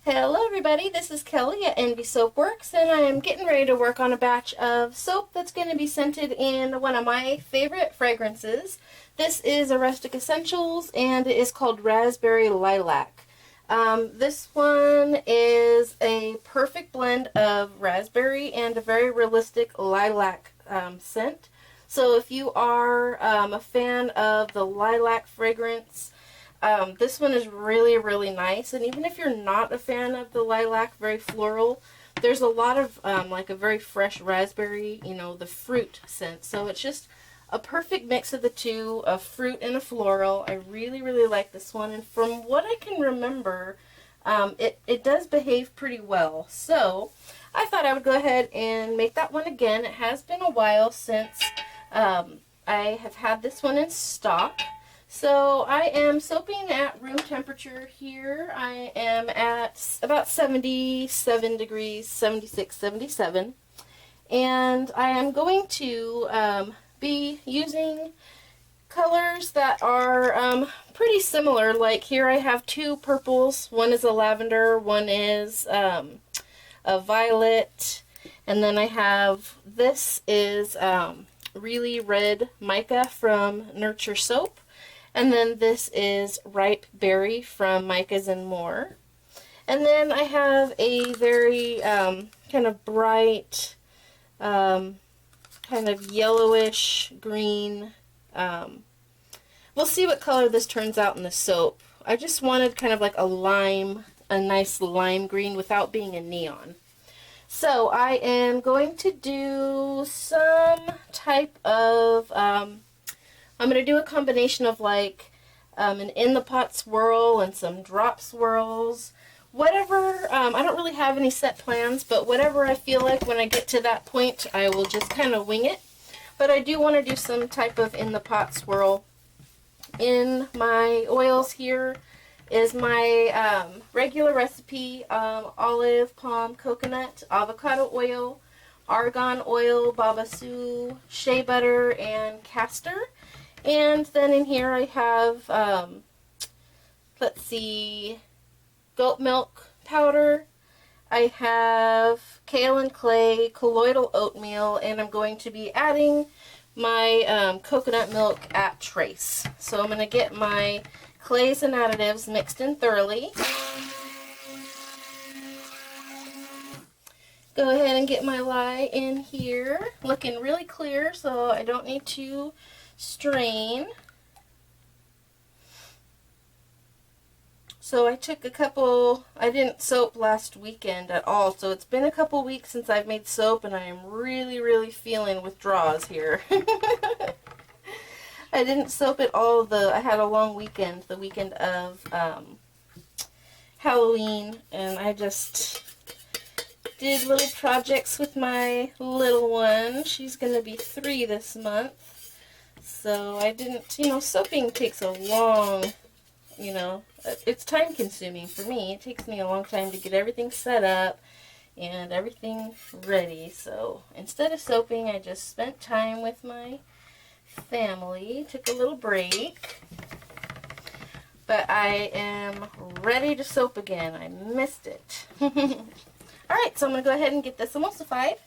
Hello everybody, this is Kelly at Envy Soapworks, and I am getting ready to work on a batch of soap that's going to be scented in one of my favorite fragrances. This is a Rustic Essentials, and it is called Raspberry Lilac. This one is a perfect blend of raspberry and a very realistic lilac scent. So if you are a fan of the lilac fragrance, this one is really, really nice. And even if you're not a fan of the lilac, very floral, there's a lot of like a very fresh raspberry, the fruit scent. So it's just a perfect mix of the two, a fruit and a floral. I really, really like this one. And from what I can remember, it does behave pretty well. So I thought I would go ahead and make that one again. It has been a while since I have had this one in stock. So I am soaping at room temperature here. I am at about 77 degrees, 76, 77. And I am going to be using colors that are pretty similar. Like here I have two purples. One is a lavender, one is a violet. And then I have, this is really red mica from Nurture Soap. And then this is Ripe Berry from Micas and More. And then I have a very kind of bright, kind of yellowish green. We'll see what color this turns out in the soap. I just wanted kind of like a nice lime green without being a neon. So I am going to do some type of I'm going to do a combination of like an in the pot swirl and some drop swirls. Whatever, I don't really have any set plans, but whatever I feel like when I get to that point, I will just kind of wing it. But I do want to do some type of in the pot swirl. In my oils here is my regular recipe, olive, palm, coconut, avocado oil, argan oil, babassu, shea butter, and castor. And then in here I have, let's see, goat milk powder. I have kale and clay, colloidal oatmeal, and I'm going to be adding my coconut milk at trace. So I'm going to get my clays and additives mixed in thoroughly. Go ahead and get my lye in here, looking really clear, so I don't need to strain. So I took a couple, I didn't soap last weekend at all, so it's been a couple weeks since I've made soap, and I am really, really feeling withdrawals here. I didn't soap it all, I had a long weekend, the weekend of Halloween, and I just did little projects with my little one. She's going to be 3 this month. So I didn't, soaping takes a long, it's time consuming for me. It takes me a long time to get everything set up and everything ready. So instead of soaping, I just spent time with my family, took a little break. But I am ready to soap again. I missed it. Alright, so I'm going to go ahead and get this emulsified.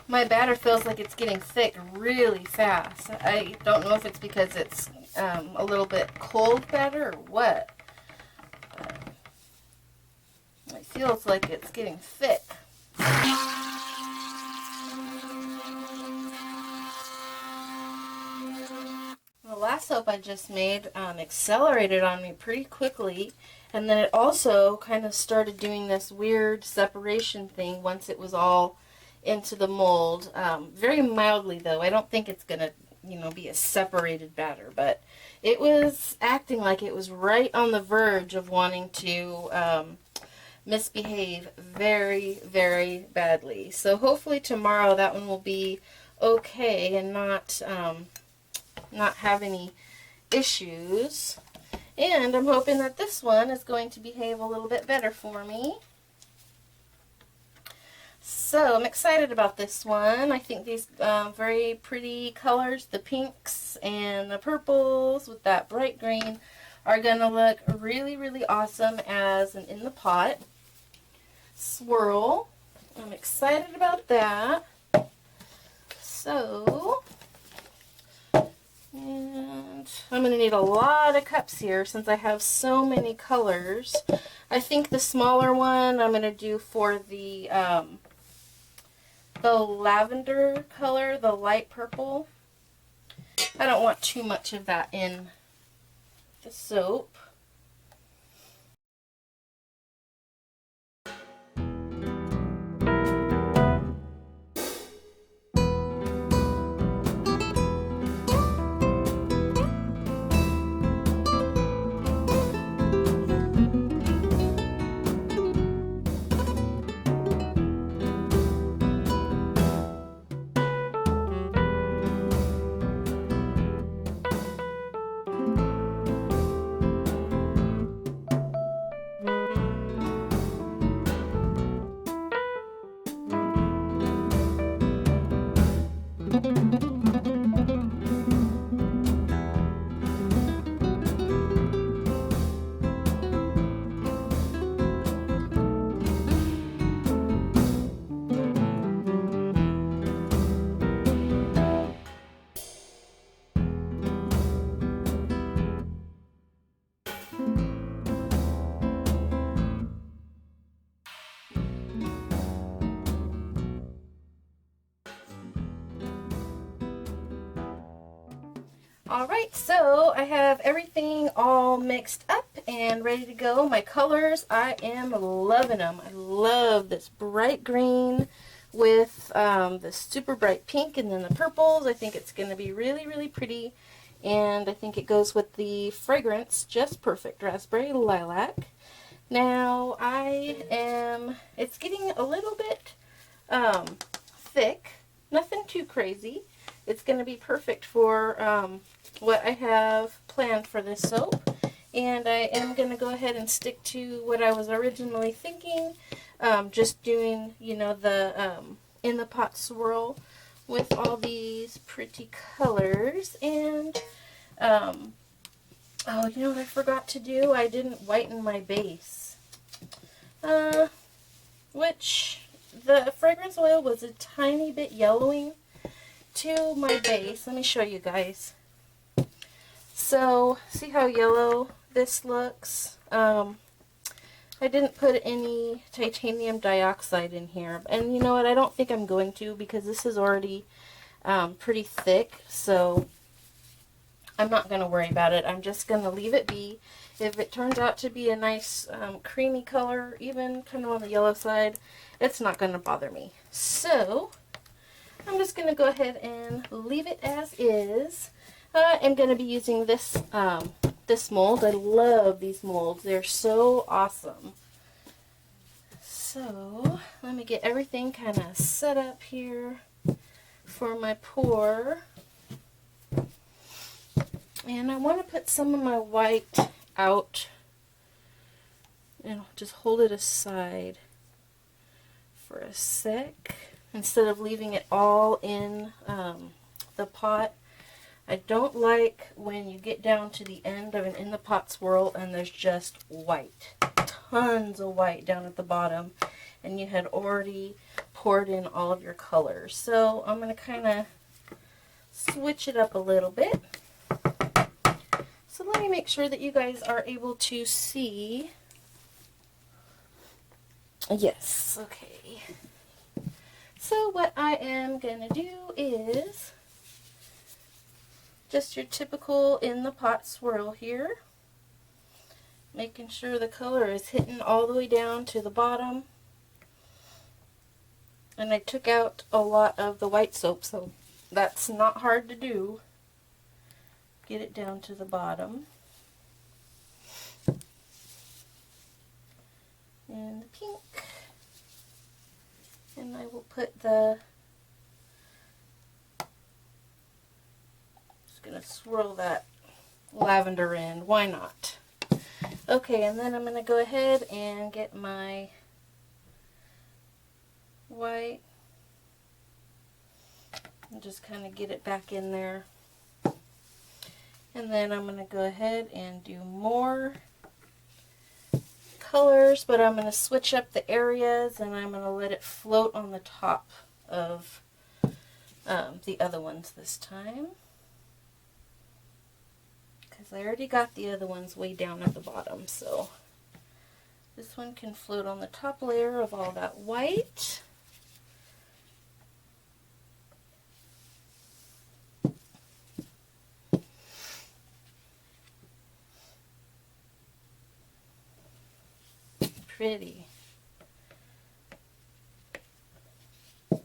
My batter feels like it's getting thick really fast. I don't know if it's because it's a little bit cold batter or what. It feels like it's getting thick. The last soap I just made accelerated on me pretty quickly, and then it also kind of started doing this weird separation thing once it was all into the mold. Very mildly though. I don't think it's gonna be a separated batter, but it was acting like it was right on the verge of wanting to misbehave very, very badly. So hopefully tomorrow that one will be okay and not have any issues. And I'm hoping that this one is going to behave a little bit better for me. So I'm excited about this one. I think these very pretty colors, the pinks and the purples with that bright green, are going to look really, really awesome as an in the pot swirl. I'm excited about that. So, and I'm going to need a lot of cups here since I have so many colors. I think the smaller one I'm going to do for the lavender color, the light purple. I don't want too much of that in the soap. Alright, so I have everything all mixed up and ready to go. My colors, I am loving them. I love this bright green with this super bright pink and then the purples. I think it's going to be really, really pretty. And I think it goes with the fragrance just perfect, Raspberry Lilac. Now, it's getting a little bit thick. Nothing too crazy. It's going to be perfect for what I have planned for this soap, and I am going to go ahead and stick to what I was originally thinking, just doing, you know, the in the pot swirl with all these pretty colors. And oh, you know what I forgot to do? I didn't whiten my base, which the fragrance oil was a tiny bit yellowing to my base. Let me show you guys. So, see how yellow this looks? I didn't put any titanium dioxide in here. And you know what? I don't think I'm going to, because this is already pretty thick. So, I'm not going to worry about it. I'm just going to leave it be. If it turns out to be a nice creamy color, even kind of on the yellow side, it's not going to bother me. So, I'm just going to go ahead and leave it as is. I'm going to be using this this mold. I love these molds. They're so awesome. So, let me get everything kind of set up here for my pour. And I want to put some of my white out and just hold it aside for a sec instead of leaving it all in the pot. I don't like when you get down to the end of an in the pot swirl and there's just white, tons of white down at the bottom, and you had already poured in all of your colors. So I'm going to kind of switch it up a little bit. So let me make sure that you guys are able to see. Yes, okay. So what I am going to do is just your typical in the pot swirl here. Making sure the color is hitting all the way down to the bottom. And I took out a lot of the white soap, so that's not hard to do. Get it down to the bottom. And the pink. And I will put the, just going to swirl that lavender in. Why not? Okay, and then I'm going to go ahead and get my white and just kind of get it back in there. And then I'm going to go ahead and do more colors, but I'm going to switch up the areas and I'm going to let it float on the top of the other ones this time. Because I already got the other ones way down at the bottom, so this one can float on the top layer of all that white. Pretty. Got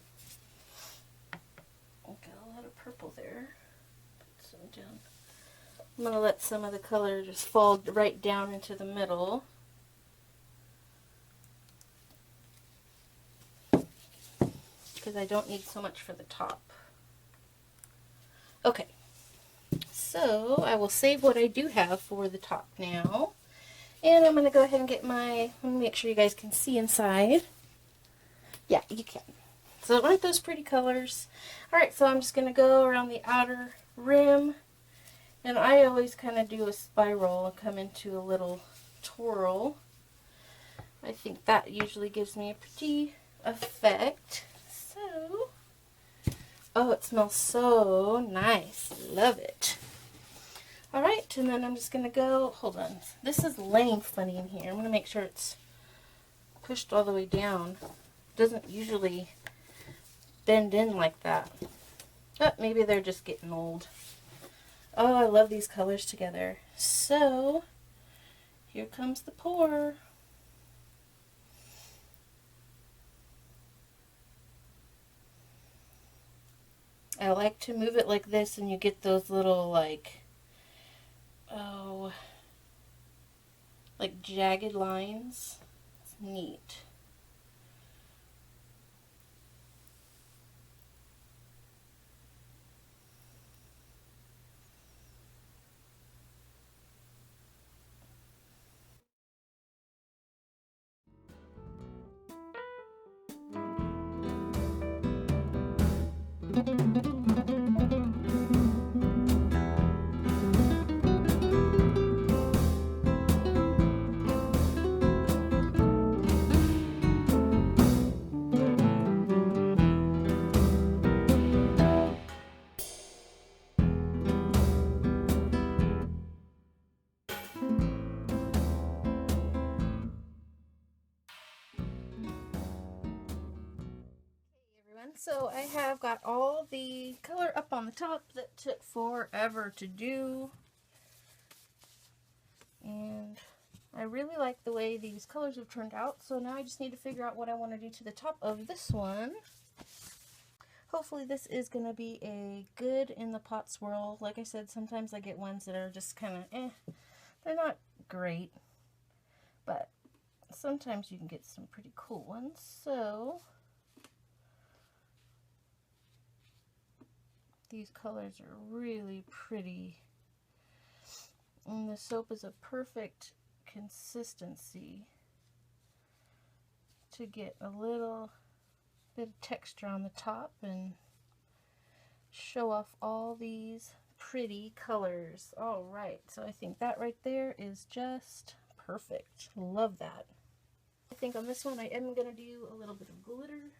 a lot of purple there. Put some down. I'm going to let some of the color just fall right down into the middle. Because I don't need so much for the top. Okay. So I will save what I do have for the top now. And I'm going to go ahead and get my, let me make sure you guys can see inside. Yeah, you can. So aren't those pretty colors? Alright, so I'm just going to go around the outer rim. And I always kind of do a spiral and come into a little twirl. I think that usually gives me a pretty effect. So, oh, it smells so nice. Love it. Alright, and then I'm just going to go, hold on, this is laying funny in here. I'm going to make sure it's pushed all the way down. It doesn't usually bend in like that. But maybe they're just getting old. Oh, I love these colors together. So, here comes the pour. I like to move it like this and you get those little like, oh, like jagged lines. It's neat. So I have got all the color up on the top that took forever to do. And I really like the way these colors have turned out. So now I just need to figure out what I want to do to the top of this one. Hopefully this is going to be a good in the pot swirl. Like I said, sometimes I get ones that are just kind of They're not great. But sometimes you can get some pretty cool ones. So these colors are really pretty. And the soap is a perfect consistency to get a little bit of texture on the top and show off all these pretty colors. All right, so I think that right there is just perfect. Love that. I think on this one I am going to do a little bit of glitter.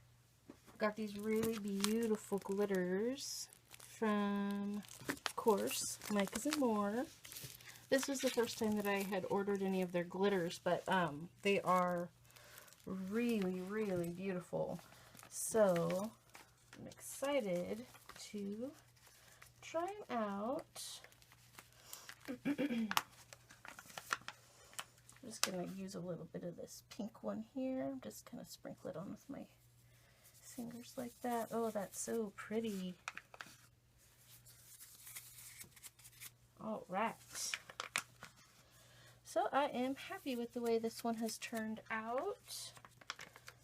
Got these really beautiful glitters from, of course, Micah's and More. This was the first time that I had ordered any of their glitters, but they are really, really beautiful. So I'm excited to try them out. I'm just going to use a little bit of this pink one here. I'm just going to sprinkle it on with my fingers like that. Oh, that's so pretty. All right. So I am happy with the way this one has turned out.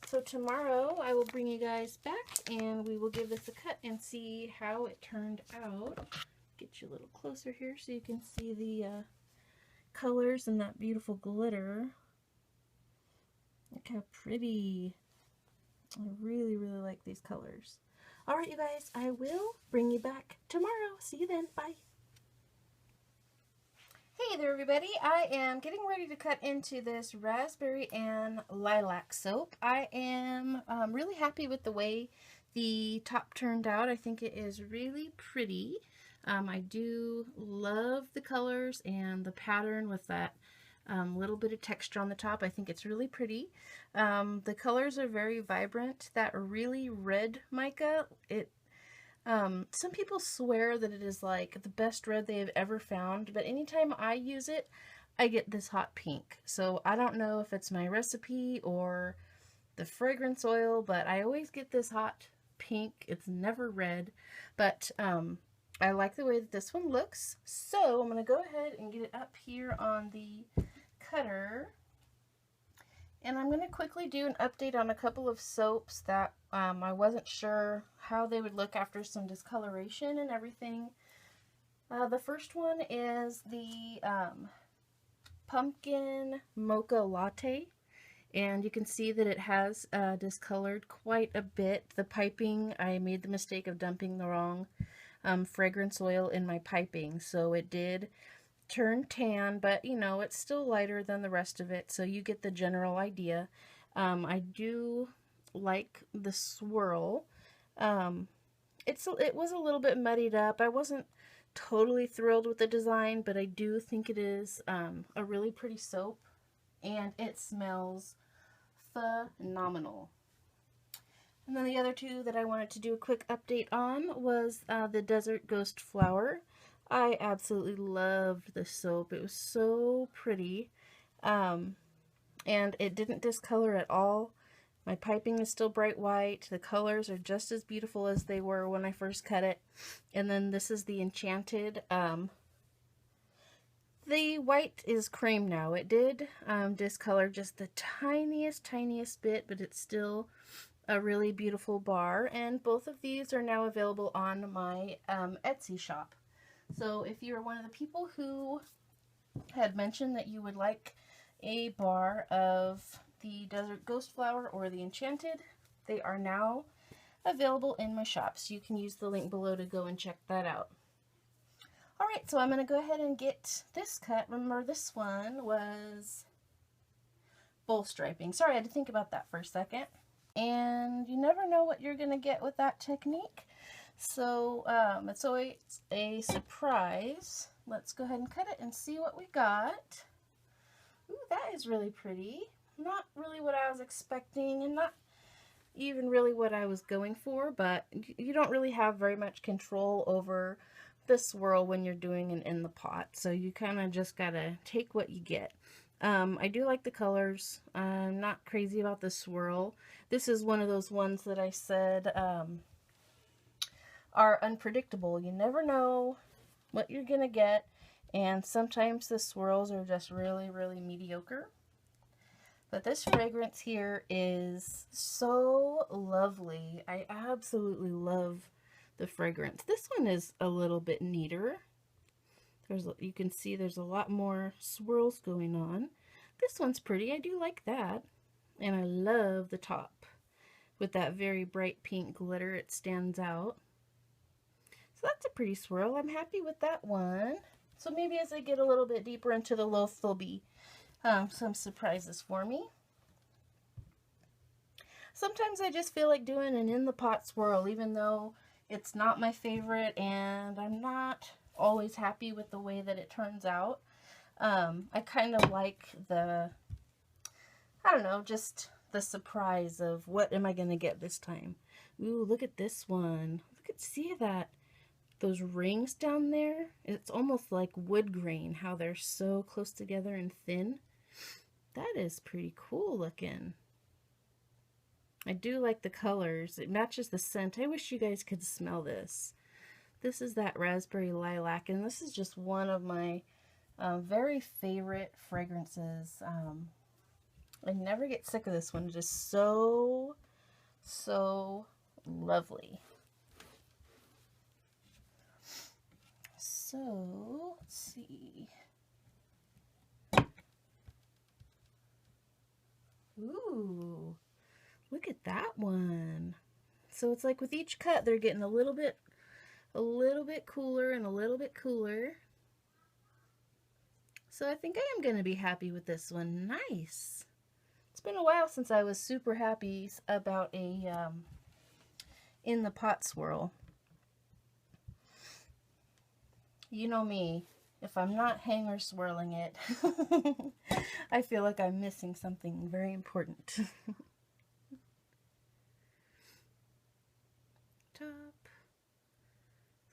So tomorrow I will bring you guys back and we will give this a cut and see how it turned out. Get you a little closer here so you can see the colors and that beautiful glitter. Look how pretty. I really, really like these colors. Alright, you guys, I will bring you back tomorrow. See you then. Bye. Hey there, everybody. I am getting ready to cut into this raspberry and lilac soap. I am really happy with the way the top turned out. I think it is really pretty. I do love the colors and the pattern with that little bit of texture on the top. I think it's really pretty. The colors are very vibrant. That really red mica, some people swear that it is like the best red they have ever found, but anytime I use it, I get this hot pink. So I don't know if it's my recipe or the fragrance oil, but I always get this hot pink. It's never red, but I like the way that this one looks. So I'm going to go ahead and get it up here on the cutter. And I'm going to quickly do an update on a couple of soaps that I wasn't sure how they would look after some discoloration and everything. The first one is the Pumpkin Mocha Latte. And you can see that it has discolored quite a bit. The piping, I made the mistake of dumping the wrong fragrance oil in my piping. So it did turn tan, but you know, it's still lighter than the rest of it, so you get the general idea. I do like the swirl. It was a little bit muddied up. I wasn't totally thrilled with the design, but I do think it is a really pretty soap, and it smells phenomenal. And then the other two that I wanted to do a quick update on was the Desert Ghost Flower. I absolutely loved this soap. It was so pretty, and it didn't discolor at all. My piping is still bright white. The colors are just as beautiful as they were when I first cut it. And then this is the Enchanted. The white is cream now. It did discolor just the tiniest bit, but it's still a really beautiful bar. And both of these are now available on my Etsy shop. So if you're one of the people who had mentioned that you would like a bar of the Desert Ghost Flower or the Enchanted, they are now available in my shop. So you can use the link below to go and check that out. Alright, so I'm going to go ahead and get this cut. Remember, this one was bowl striping. Sorry, I had to think about that for a second. And you never know what you're going to get with that technique. So it's always a surprise. Let's go ahead and cut it and see what we got. Ooh, that is really pretty. Not really what I was expecting, and not even really what I was going for, but you don't really have very much control over the swirl when you're doing it in the pot. So you kind of just gotta take what you get. I do like the colors. I'm not crazy about the swirl. This is one of those ones that I said are unpredictable. You never know what you're gonna get, and sometimes the swirls are just really, really mediocre. But this fragrance here is so lovely. I absolutely love the fragrance. This one is a little bit neater. You can see there's a lot more swirls going on. This one's pretty. I do like that. And I love the top with that very bright pink glitter. It stands out. So that's a pretty swirl. I'm happy with that one. So maybe as I get a little bit deeper into the loaf, there'll be some surprises for me. Sometimes I just feel like doing an in the pot swirl, even though it's not my favorite and I'm not always happy with the way that it turns out. I kind of like the, I don't know, just the surprise of what am I going to get this time. Ooh, look at this one. See that? Those rings down there? It's almost like wood grain, how they're so close together and thin. That is pretty cool looking. I do like the colors. It matches the scent. I wish you guys could smell this. This is that raspberry lilac, and this is just one of my very favorite fragrances. I never get sick of this one. It is so, so lovely. So, let's see. Look at that one. So it's like with each cut, they're getting a little bit cooler and a little bit cooler. So I think I am going to be happy with this one. Nice. It's been a while since I was super happy about a in the pot swirl. You know me, if I'm not hanger swirling it, I feel like I'm missing something very important. Top.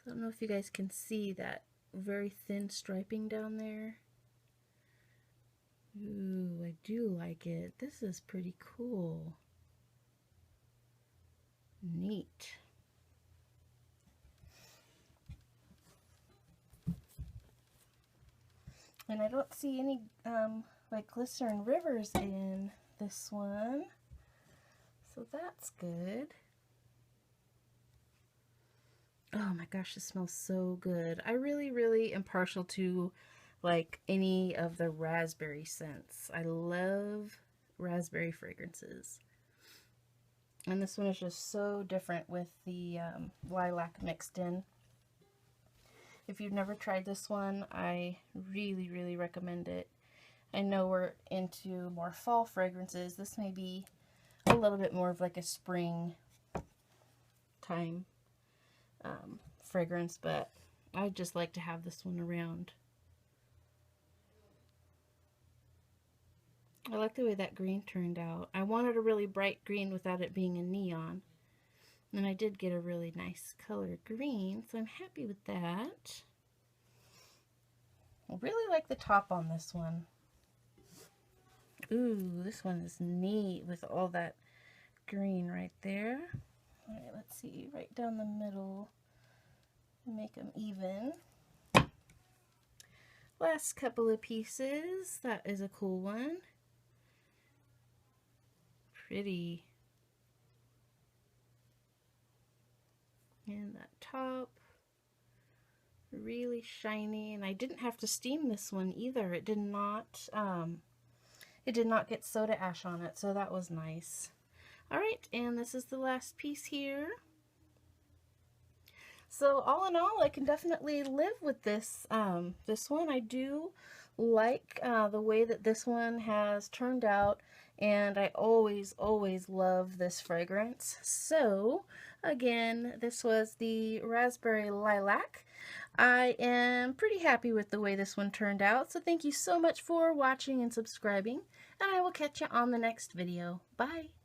So I don't know if you guys can see that very thin striping down there. Ooh, I do like it. This is pretty cool. Neat. And I don't see any like glycerin rivers in this one, so that's good. Oh my gosh, this smells so good. I really am partial to like any of the raspberry scents. I love raspberry fragrances. And this one is just so different with the lilac mixed in. If you've never tried this one, I really recommend it. I know we're into more fall fragrances. This may be a little bit more of like a spring time fragrance, but I just like to have this one around. I like the way that green turned out. I wanted a really bright green without it being a neon. And I did get a really nice color green, so I'm happy with that. I really like the top on this one. Ooh, this one is neat with all that green right there. All right, let's see, right down the middle, make them even. Last couple of pieces, that is a cool one. Pretty. And that top, really shiny, and I didn't have to steam this one either. It did not get soda ash on it, so that was nice. All right, and this is the last piece here. So all in all, I can definitely live with this this one. I do like the way that this one has turned out, and I always love this fragrance. So again, this was the Raspberry Lilac. I am pretty happy with the way this one turned out, so thank you so much for watching and subscribing, and I will catch you on the next video. Bye!